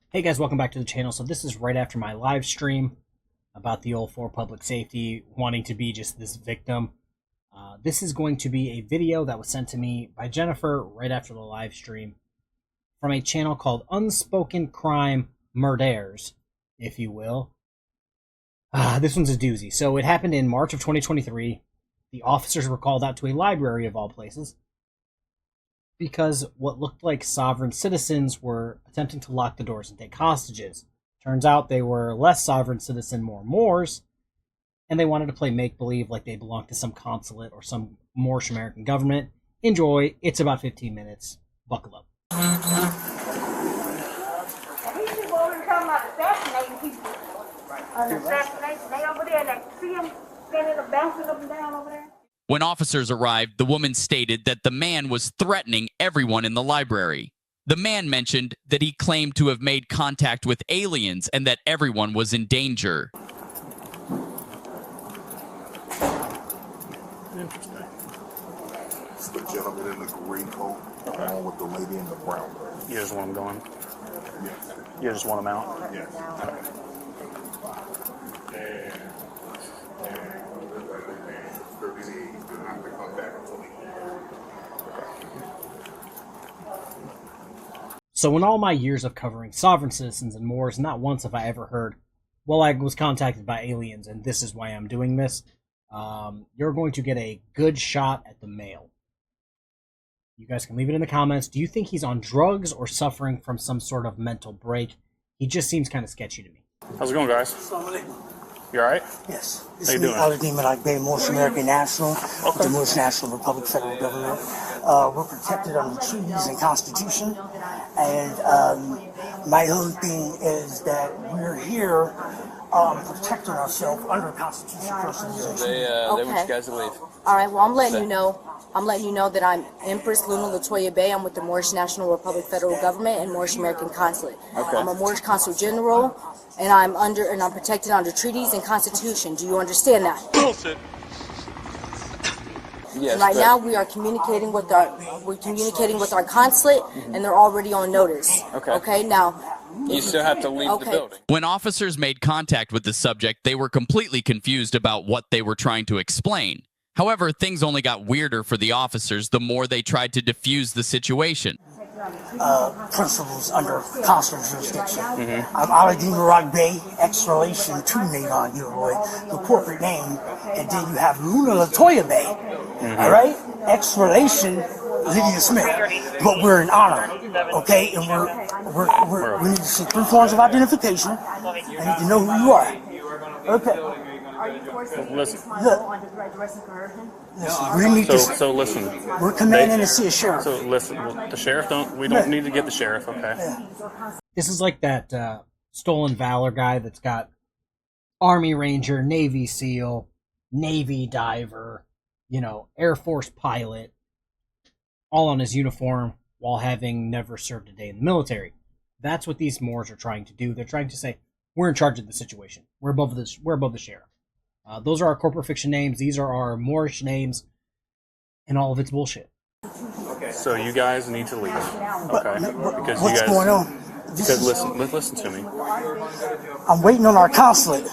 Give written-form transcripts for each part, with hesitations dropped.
Hey guys, welcome back to the channel. So this is right after my live stream about the old for public safety wanting to be just this victim. This is going to be a video that was sent to me by Jennifer right after the live stream from a channel called Unspoken Crime Murders, if you will. This one's a doozy. So it happened in March of 2023. The officers were called out to a library of all places because what looked like sovereign citizens were attempting to lock the doors and take hostages. Turns out they were less sovereign citizen, more Moors, and they wanted to play make-believe like they belonged to some consulate or some Moorish American government. Enjoy. It's about 15 minutes. Buckle up. These people over there talking about assassinating people. Assassination, they over there, and I see them standing up, bouncing up and down over there. When officers arrived, the woman stated that the man was threatening everyone in the library. The man mentioned that he claimed to have made contact with aliens and that everyone was in danger. Interesting. It's the gentleman in the green coat, along with the lady in the brown coat. You just want them going? Yes. You just want them out? Yes. So in all my years of covering sovereign citizens and Moors, not once have I ever heard, well, I was contacted by aliens and this is why I'm doing this. You're going to get a good shot at the male. You guys can leave it in the comments. Do you think he's on drugs or suffering from some sort of mental break? He just seems kind of sketchy to me. How's it going, guys? You alright? Yes. How This you is doing? Al-Din Al-Akbay, Moorish American National, with the Moorish National Republic Federal Government. We're protected under treaties and Constitution. And my whole thing is that we're here protecting ourselves under Constitution, Constitution. They want you guys to leave. All right. Well, I'm letting you know. That I'm Empress Luna Latoya Bay. I'm with the Moorish National Republic Federal Government and Moorish American Consulate. Okay. I'm a Moorish Consul General, and I'm protected under treaties and Constitution. Do you understand that? Bullshit. Yes. And right but now we are communicating with our consulate, and they're already on notice. Okay. Okay. Now. you still have to leave the building. When officers made contact with the subject, they were completely confused about what they were trying to explain. However, things only got weirder for the officers the more they tried to defuse the situation. Principles under consular jurisdiction. I'm Al-Din Al-Akbay, ex-relation to Navon Gilroy, the corporate name, and then you have Luna Latoya Bay, all right? Ex-relation Lydia Smith, but we're in honor, okay? And we need to see 3 forms of identification. I need to know who you are. Okay. Are you forcing Listen. people to go under threat, duress, and coercion? Listen, we need to. So listen. We're commanding to see a sheriff. So listen. Well, the sheriff we don't need to get the sheriff, okay? This is like that Stolen Valor guy that's got Army Ranger, Navy SEAL, Navy diver, Air Force pilot, all on his uniform while having never served a day in the military. That's what these Moors are trying to do. They're trying to say, we're in charge of the situation. We're above this. We're above the sheriff. Those are our corporate fiction names. These are our Moorish names, and all of it's bullshit. So you guys need to leave, okay? Because What's you guys. going on? Because listen to me. I'm waiting on our consulate.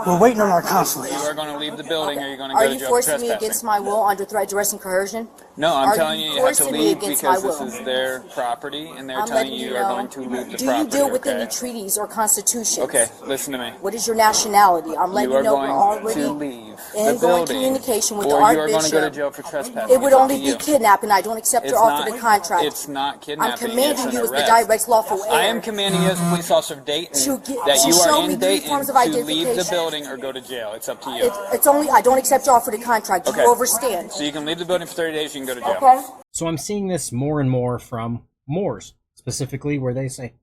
We're waiting on our consulate. You are going to leave the building, or you're going to go Are to you jail for forcing me trespassing. against my will under threat, duress, and coercion? No, I'm Are telling you you have to forcing me leave against because my this will? is their property, and they're I'm telling letting you you are know. going to leave the Do property. you deal with okay? any treaties or constitutions? Okay, listen to me. What is your nationality? I'm letting You you are know we're going already to leave in the going building, communication with or the you are going to go to Archbishop. jail for trespassing. It would It's up only to be you. kidnapping. I don't accept your offer to contract. It's not I'm kidnapping. commanding it's you an as the arrest. direct lawful heir. I am commanding you as a police officer of Dayton that to you show are me in 3 Dayton forms of to leave the identification. building or go to jail. It's up to you. It's only I don't accept your offer to contract. Okay. You overstand. So you can leave the building for 30 days, you can go to jail. Okay. So I'm seeing this more and more from Moors, specifically where they say,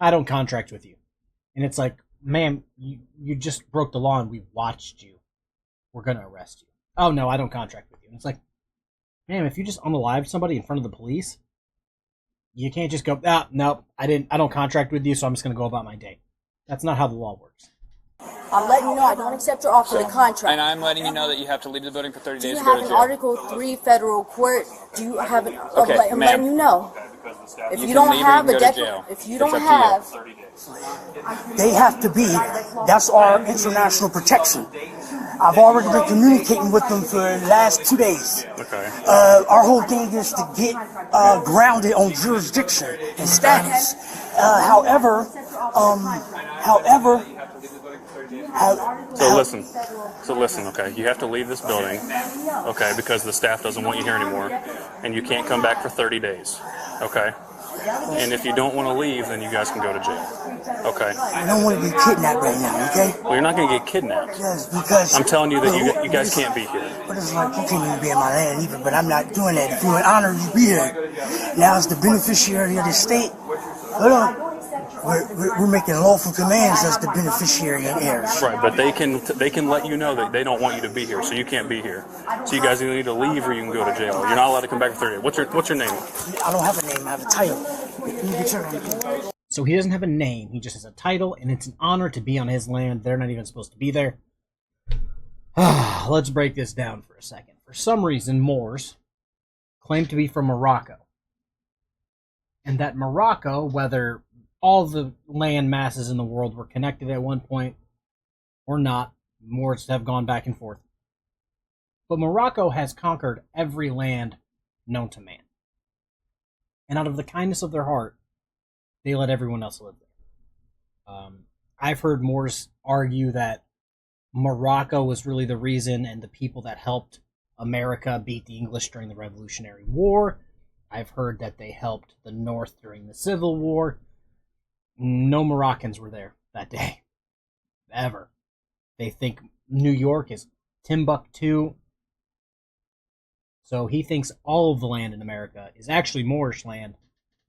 I don't contract with you. And it's like, ma'am, you just broke the law and we watched you. We're going to arrest you. Oh, no, I don't contract with you. And it's like, ma'am, if you just unalived somebody in front of the police, you can't just go, no, I don't contract with you, so I'm just going to go about my day. That's not how the law works. I'm letting you know I don't accept your offer to contract. And I'm letting you know that you have to leave the building for 30 Do days you to go have to an jail. Article 3 federal court? Do you have an... Okay, I'm ma'am. letting you know. If You you can don't leave or have you a can go to jail. if you It's don't up to you. have, They have to be here. That's our international protection. I've already been communicating with them for the last 2 days. Okay. Our whole thing is to get grounded on jurisdiction and status. However, So listen, okay, you have to leave this building, okay, because the staff doesn't want you here anymore, and you can't come back for 30 days, okay? And if you don't want to leave, then you guys can go to jail, okay? I don't want to get kidnapped right now, okay? Well, you're not going to get kidnapped. Yes, because I'm telling you that you guys can't be here. But it's like you can't even be in my land either. But I'm not doing that. If you're an honor, you be here. Now as the beneficiary of the state, hold on. We're making lawful commands as the beneficiary and heirs. Right, but they can let you know that they don't want you to be here, so you can't be here. So you guys either need to leave or you can go to jail. You're not allowed to come back for 30 days. What's your name? I don't have a name. I have a title. So he doesn't have a name. He just has a title, and it's an honor to be on his land. They're not even supposed to be there. Let's break this down for a second. For some reason, Moors claim to be from Morocco. And that Morocco, whether all the land masses in the world were connected at one point or not, Moors have gone back and forth. But Morocco has conquered every land known to man. And out of the kindness of their heart, they let everyone else live there. I've heard Moors argue that Morocco was really the reason and the people that helped America beat the English during the Revolutionary War. I've heard that they helped the North during the Civil War. No Moroccans were there that day. Ever. They think New York is Timbuktu. So he thinks all of the land in America is actually Moorish land,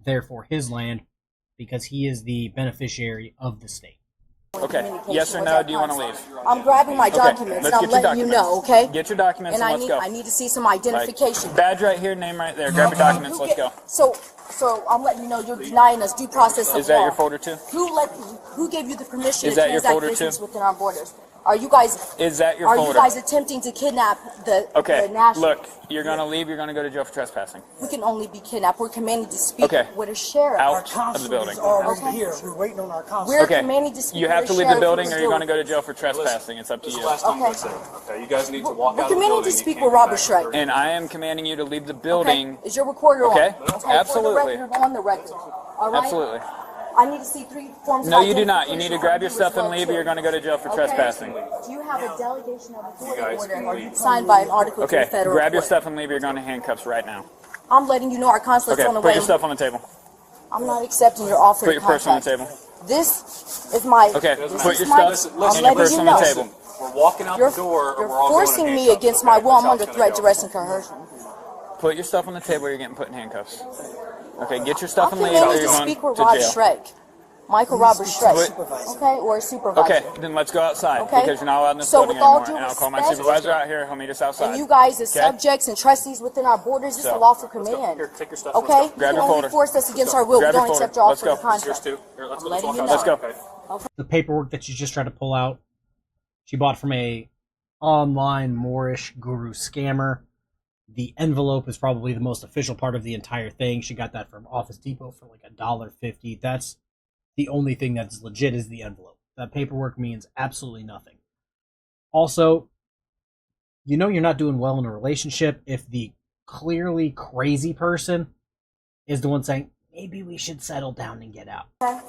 therefore his land, because he is the beneficiary of the state. Okay. Yes or no? Do you want to leave? I'm grabbing my documents and I'm letting you know, okay? Get your documents and let's go. I need to see some identification. Badge right here, name right there. Grab your documents. Let's go. So I'm letting you know you're denying us due process of law. Is that your folder too? Who gave you the permission Is to that your transact folder business too? within our borders? Are you guys? Is that your folder? folder? Are you guys attempting to kidnap the nationals? Look, you're gonna leave. You're gonna go to jail for trespassing. We can only be kidnapped. We're commanded to speak with a sheriff. Out of the building. Already here. We're waiting on our consul. We're commanded to speak. You have to leave the building, or you're gonna go to jail for trespassing. It's up to you. Okay. You guys need to walk out of the building. We're commanded to speak with Robert Shrek. And I am commanding you to leave the building. Is your recorder on? Okay. Absolutely. For the record, on the record. All right. Absolutely. I need to see 3 forms. No, you do not. You need to grab your stuff and leave, or you're going to go to jail for trespassing. Do you have a delegation of authority order signed by an article to the federal grab your court? stuff and leave, or you're going to handcuffs right now. I'm letting you know our consulate's on the way. Put your stuff on the table. I'm not accepting your offer. Put your purse on the table. This is my. Okay, put your stuff I'm and your purse on the table. We're walking out the door. You're forcing me against my will. I'm under threat, duress, and coercion. Put your stuff on the table, or you're getting put in handcuffs. Okay, get your stuff and leave, I'm or you're commanded to going speak with to Rob jail. Shrek. Michael Robert Shrek. Okay, or a supervisor. Okay, then let's go outside, because you're not allowed in this So building with all anymore. due And I'll call my respect- supervisor out here. He'll meet us outside. And you guys, as subjects and trustees within our borders, this is a lawful command. Here, take your stuff. Okay? You Grab can your only folder. force us against our will. We Grab your don't accept folder. your Let's offer of go. contract. Here, let's I'm letting you know. Let's go. The paperwork that she just tried to pull out, she bought from a online Moorish guru scammer. The envelope is probably the most official part of the entire thing. She got that from Office Depot for like $1.50. That's the only thing that's legit is the envelope. That paperwork means absolutely nothing. Also, you know you're not doing well in a relationship if the clearly crazy person is the one saying, maybe we should settle down and get out.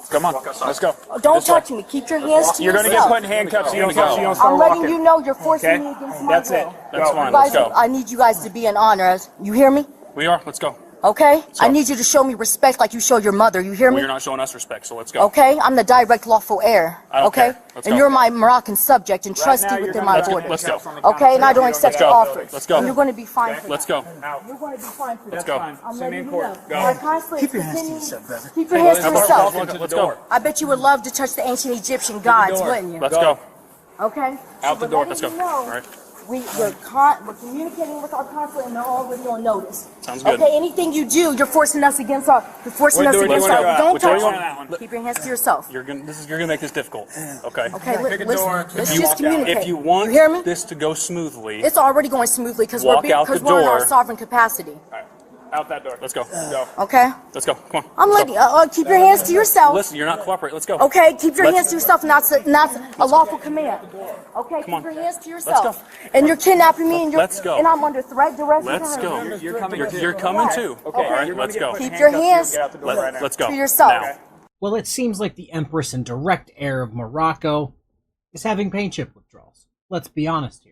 Come on, let's go. Don't touch me. Keep your hands to You're yourself. going to get put in handcuffs. You don't go. I'm letting you know you're forcing me against my That's it. will. That's fine. You Let's guys, go. I need you guys to be in honor. You hear me? We are. Let's go. Okay? I need you to show me respect like you show your mother. You hear Well, me? you're not showing us respect, so let's go. Okay? I'm the direct lawful heir. I don't Okay? care. Let's And go. you're my Moroccan subject and trustee within my borders. Let's go. Okay? And I don't accept your offers. Let's go. And you're going to be fine for Let's that. go. You're going to be fine for Let's that. go. I'm Send me letting in you court. know. Our consulate Keep your hands to continues- yourself, brother. Keep your hands to yourself. Let's go. I bet you would love to touch the ancient Egyptian gods, wouldn't you? Let's go. Okay? Out the So door. letting Let's go. you know, All right. We're communicating with our consulate and they're already on notice. Sounds good. Okay, anything you do, you're forcing us against our. You're forcing us Which door do you against wanna go our. at? Don't Which door do you touch want on that me. one? Keep your hands to yourself. You're gonna make this difficult. Okay. Okay, Pick a listen. door. Let's If you- just communicate. If you want hear me? this to go smoothly, It's already going smoothly because Walk we're out the in our door. sovereign capacity. Out that door. Let's go. Go. Okay. Let's go. Come on. I'm letting. Keep your hands to yourself. Listen, you're not cooperating. Let's go. Okay, keep your hands to yourself. Not a lawful command. Okay, keep your hands to yourself. Let's go. And you're kidnapping me, and you're. Let's go. And I'm under threat, duress, and Let's terror. go. You're coming. You're coming too. Okay. All right. Let's go. Keep your hands Let's go. to yourself. Now. Well, it seems like the Empress and direct heir of Morocco is having pain chip withdrawals. Let's be honest here.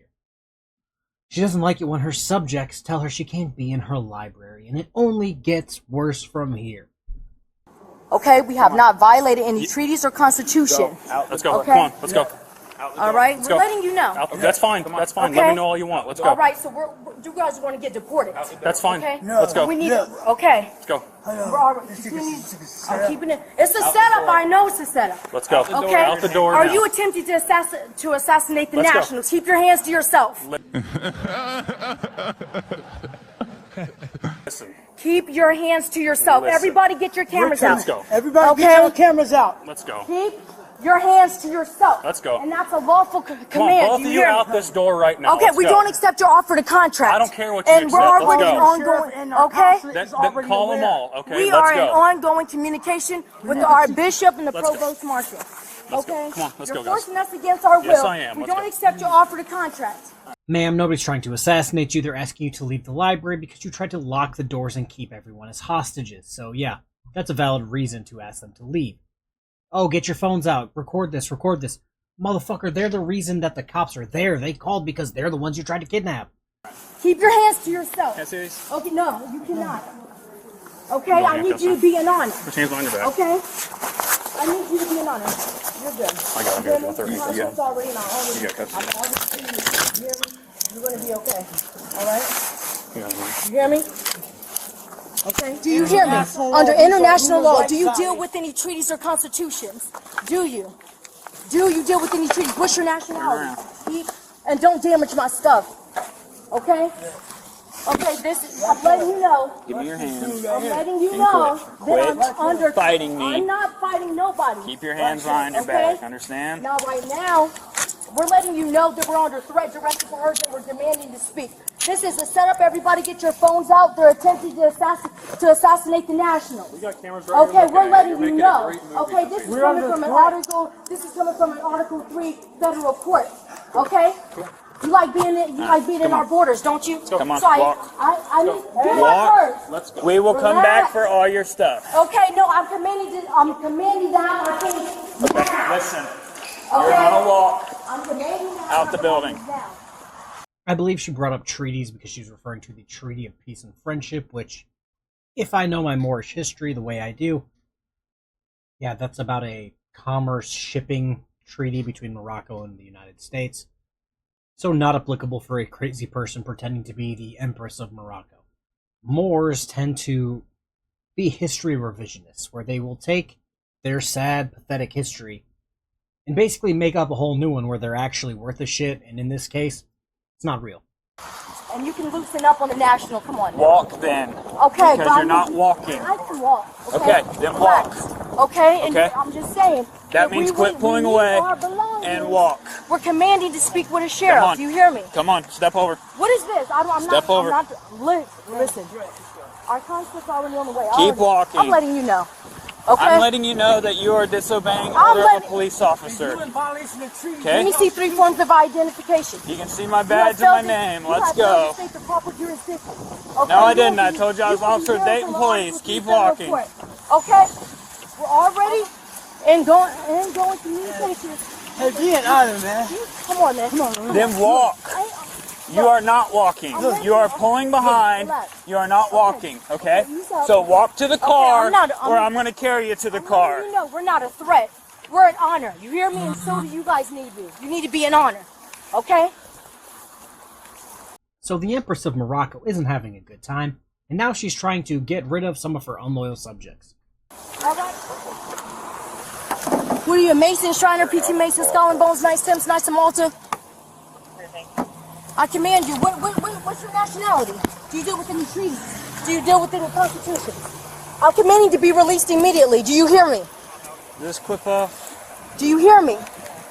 She doesn't like it when her subjects tell her she can't be in her library, and it only gets worse from here. Okay, we have not violated any treaties or constitution. Let's go. Okay. Come on. Let's go. All right, we're go. letting you know. Out. That's fine. That's fine. Okay. Let me know all you want. Let's go. All right, so you guys want to get deported. That's fine. Okay. Let's go. We need. Okay. Let's go. We're all right. I'm keeping it. It's a setup. I know it's a setup. Let's go. Okay. Out the door Are now. you attempting to assassinate the Let's go. nationals? Keep your hands to yourself. Listen. Keep your hands to yourself. Listen. Everybody, get your cameras out. Let's go. Everybody get your cameras out. Let's go. Keep your hands to yourself. Let's go. And that's a lawful command. Come on, both you of you hear me? out this door right now. Okay, Let's we go. don't accept your offer to contract. I don't care what you and accept. we're Let's already go. ongoing. Okay. Then call them all. Okay. We Let's are go. in ongoing communication with our bishop and the Let's go. provost marshal. Let's go. Okay. Come on, let's You're go, guys. forcing us against our will. Yes, I am. We Let's don't go. accept your offer to contract. Ma'am, nobody's trying to assassinate you. They're asking you to leave the library because you tried to lock the doors and keep everyone as hostages. So yeah, that's a valid reason to ask them to leave. Oh, get your phones out. Record this. Record this. Motherfucker, they're the reason that the cops are there. They called because they're the ones you tried to kidnap. Keep your hands to yourself. Yes, serious? Okay, no, you cannot. Okay, I need you to be an honor. Put your hands behind your back. Okay? I need you to be an honor. You're good. I got it. I'm good. You got already now. You got cuts. I'm already you hear me? You're going to be okay. All right? Yeah. You hear me? Okay. Do you hear me? Under international law, do you deal with any treaties or constitutions? Do you? Do you deal with any treaties? What's your nationality? And don't damage my stuff. Okay? Okay, I'm letting you know. Give me your hands. I'm letting you know that I'm under fighting me. I'm not fighting nobody. Keep your hands behind your Okay? back. Understand? Now, right now, we're letting you know that we're under threat, direct coercion, and we're demanding to speak. This is a setup. Everybody get your phones out. They're attempting to assassinate the nationals. We got cameras right Okay, here. we're letting you You're making a know. great movie. Okay, this is coming from an article. This is coming from an Article 3 federal court. Okay. You like being in our borders, don't you? Come on, so walk. I need get my Walk. purse. Let's go. We will come back for all your stuff. Okay, no, I'm commanding that. I can't. Okay, listen. Okay. You're gonna walk I'm commanding that. out the building. I believe she brought up treaties because she's referring to the Treaty of Peace and Friendship, which, if I know my Moorish history the way I do, yeah, that's about a commerce shipping treaty between Morocco and the United States. So not applicable for a crazy person pretending to be the Empress of Morocco. Moors tend to be history revisionists, where they will take their sad, pathetic history and basically make up a whole new one where they're actually worth a shit, and in this case, it's not real. And you can loosen up on the national. Come on. Walk then. Okay, Because you're not walking. I can walk. Okay, then walk. Relax. Okay, and Okay. I'm just saying. That means quit pulling away and walk. We're commanding to speak with a Come sheriff. on. Do you hear me? Come on, step over. What is this? I'm Step over. Listen. Our conflict's already on the way. Keep walking. I'm letting you know. Okay. I'm letting you know that you are disobeying I'm order of a letting- police officer. Let Okay? me see 3 forms of identification. You can see my badge and my name. Let's go. The proper jurisdiction. No, I didn't. I told you I was Officer Dayton Police. Keep walking. Okay. We're already in going communication. Hey, be an honor, man. Come on, man. Come on. Then walk. You are not walking. You are pulling behind. You are not walking, okay? So walk to the car, or I'm going to carry you to the car. You know, we're not a threat. We're an honor. You hear me? And so do you guys need me. You need to be an honor. Okay? So the Empress of Morocco isn't having a good time, and now she's trying to get rid of some of her unloyal subjects. All right. What are you, a Mason, Shriner, PT Mason, Skull and Bones, Nice Temps, Nice and Malta? I command you. What's your nationality? Do you deal with any treaties? Do you deal with any constitutions? I'm commanding to be released immediately. Do you hear me? This clip off. Do you hear me?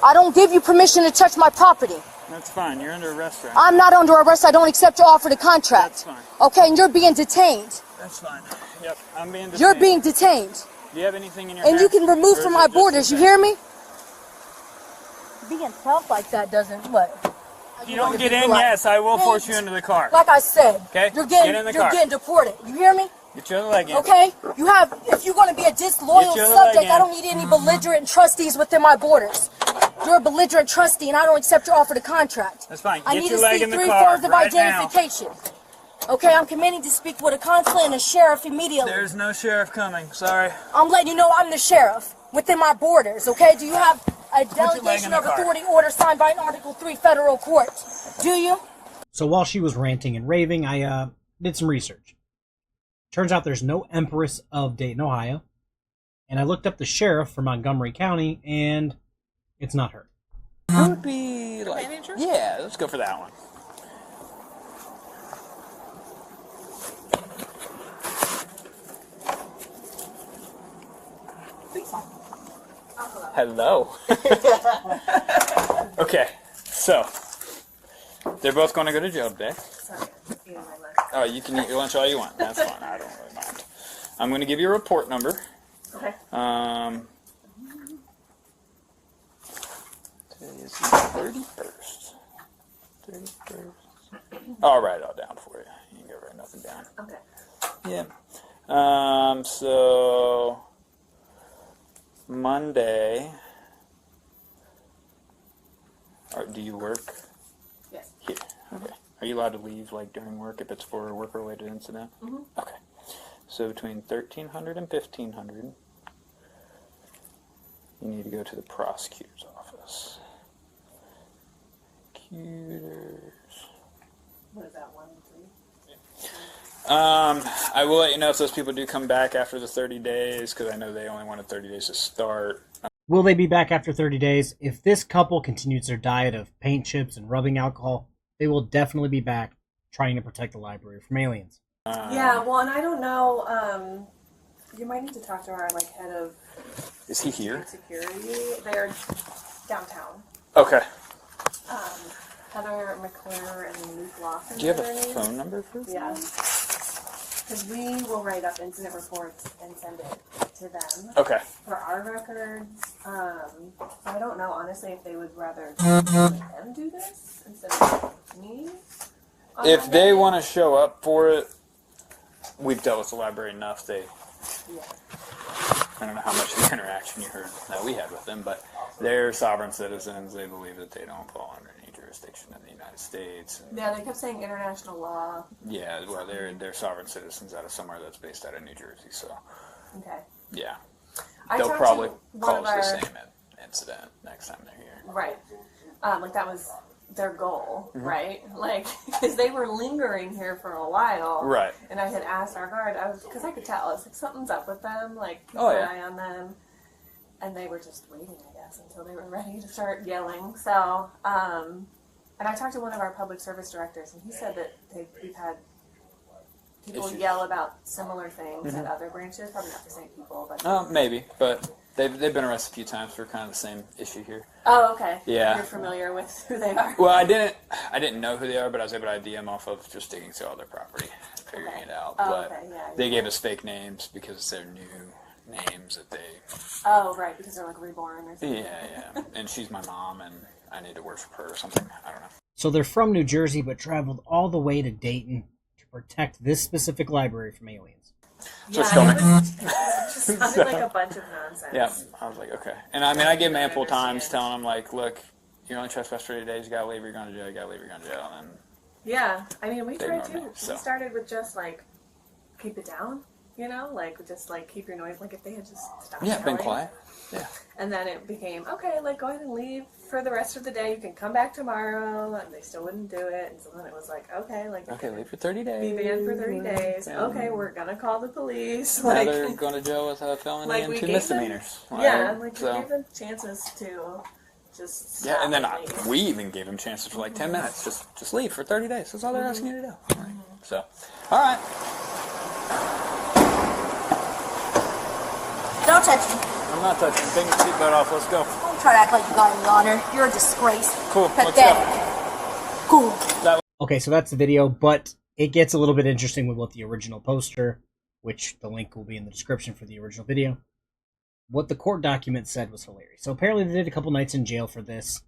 I don't give you permission to touch my property. That's fine. You're under arrest right I'm not under arrest. I don't accept your offer to contract. That's fine. Okay, and you're being detained. That's fine. Yep, I'm being detained. You're being detained. Do you have anything in your And hand? you can remove Or from is my it just borders, you detained? hear me? Being tough like that doesn't, what? If you don't get in, yes, I will force you into the car. Like I said, Okay, you're get getting, in the you're car. getting deported. You hear me? Get your leg in. Okay? You have, if you're going to be a disloyal Get your subject, leg in. I don't need any belligerent trustees within my borders. You're a belligerent trustee, and I don't accept your offer to contract. That's fine. I Get need your to leg see in the 3 car forms of right now. identification. Okay, I'm committing to speak with a consulate and a sheriff immediately. There's no sheriff coming. Sorry. I'm letting you know I'm the sheriff within my borders, okay? Do you have a leg in delegation the of car. authority order signed by an Article 3 federal court? Do you? So while she was ranting and raving, I did some research. Turns out there's no Empress of Dayton, Ohio. And I looked up the sheriff for Montgomery County, and it's not her. Who would be like? Manager? Yeah, let's go for that one. Hello. Okay, so they're both going to go to jail today. Oh, you can eat your lunch all you want. That's fine. I don't really mind. I'm going to give you a report number. Okay. Today is the 31st. 31st. I'll write it all down for you. You can go write nothing down. Okay. Yeah. So Monday. Do you work? Yes. Here. Okay. Are you allowed to leave like during work if it's for a work-related incident? Mm-hmm. Okay. So between 1300 and 1500, you need to go to the prosecutor's office. Prosecutors. What is that, 1 and 3? I will let you know if those people do come back after the 30 days, because I know they only wanted 30 days to start. Will they be back after 30 days? If this couple continues their diet of paint chips and rubbing alcohol, they will definitely be back trying to protect the library from aliens. Yeah, well, and I don't know, you might need to talk to our, like, head of Is he here? security. They're downtown. Okay. Heather McClure and Luke Lawson. Do you have are a their names. phone number for them? Yeah. Because we will write up incident reports and send it to them Okay. for our records. I don't know, honestly, if they would rather them do this instead of me. on If Monday. they want to show up for it, we've dealt with the library enough. Yeah. I don't know how much the interaction you heard that we had with them, but they're sovereign citizens. They believe that they don't fall under any jurisdiction in the United States. And Yeah, they kept saying international law. yeah, well, they're sovereign citizens out of somewhere that's based out of New Jersey. So Okay. yeah, I they'll talked probably to one call of us the our- same incident next time they're here. Right. Like that was their goal, Mm-hmm. right? Like, because they were lingering here for a while. Right. And I had asked our guard, because I could tell, I was like, something's up with them, like, keep Oh, an yeah. eye on them. And they were just waiting, I guess, until they were ready to start yelling. So, and I talked to one of our public service directors, and he said that we've had people Issues. yell about similar things at other branches, probably not the same people, but. Maybe, but they've been arrested a few times for kind of the same issue here. Oh, okay. Yeah. You're familiar with who they are. Well, I didn't know who they are, but I was able to ID them off of just digging through all their property, figuring Okay. it out. Oh, but okay, yeah, they yeah. gave us fake names because they're new names that they. Oh, right, because they're like reborn or something. Yeah. And she's my mom, and I need to worship her or something. I don't know. So they're from New Jersey, but traveled all the way to Dayton to protect this specific library from aliens. So it's filming. It just sounded like a bunch of nonsense. Yeah, I was like, okay. And I mean, I gave them ample times telling them, like, look, you're only trespassed for 30 days, you gotta leave, you're going to jail, you gotta leave, you're going to jail. And Yeah, I mean, we They tried ignore to. me, so. We started with just like, keep it down, you know, like just like keep your noise. Like if they had just stopped. yeah, been yelling. quiet. Yeah. And then it became okay. Like go ahead and leave for the rest of the day. You can come back tomorrow, and they still wouldn't do it. And so then it was like, okay, like Okay, leave for 30 days. be banned for 30 days. Yeah. Okay, we're gonna call the police. Now Like, they're going to jail with a felony like and we 2 gave them- misdemeanors. yeah, like so. we gave them chances to just. Yeah, and then stop leave. we even gave them chances for like 10 minutes. Just leave for 30 days. That's all they're asking you to do. So, all right. Don't touch me. I'm not touching. Take your seatbelt off. Let's go. Don't try to act like you got any honor. You're a disgrace. Cool. Let's Pathetic. go. Cool. Okay, so that's the video, but it gets a little bit interesting with what the original poster which the link will be in the description for the original video. What the court document said was hilarious. So apparently they did a couple nights in jail for this.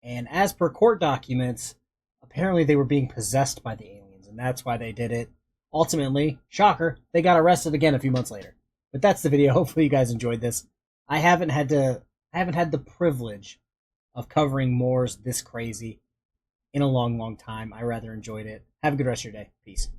And as per court documents, apparently they were being possessed by the aliens, and that's why they did it. Ultimately, shocker, they got arrested again a few months later. But that's the video. Hopefully you guys enjoyed this. I haven't had the privilege of covering mores this crazy in a long, long time. I rather enjoyed it. Have a good rest of your day. Peace.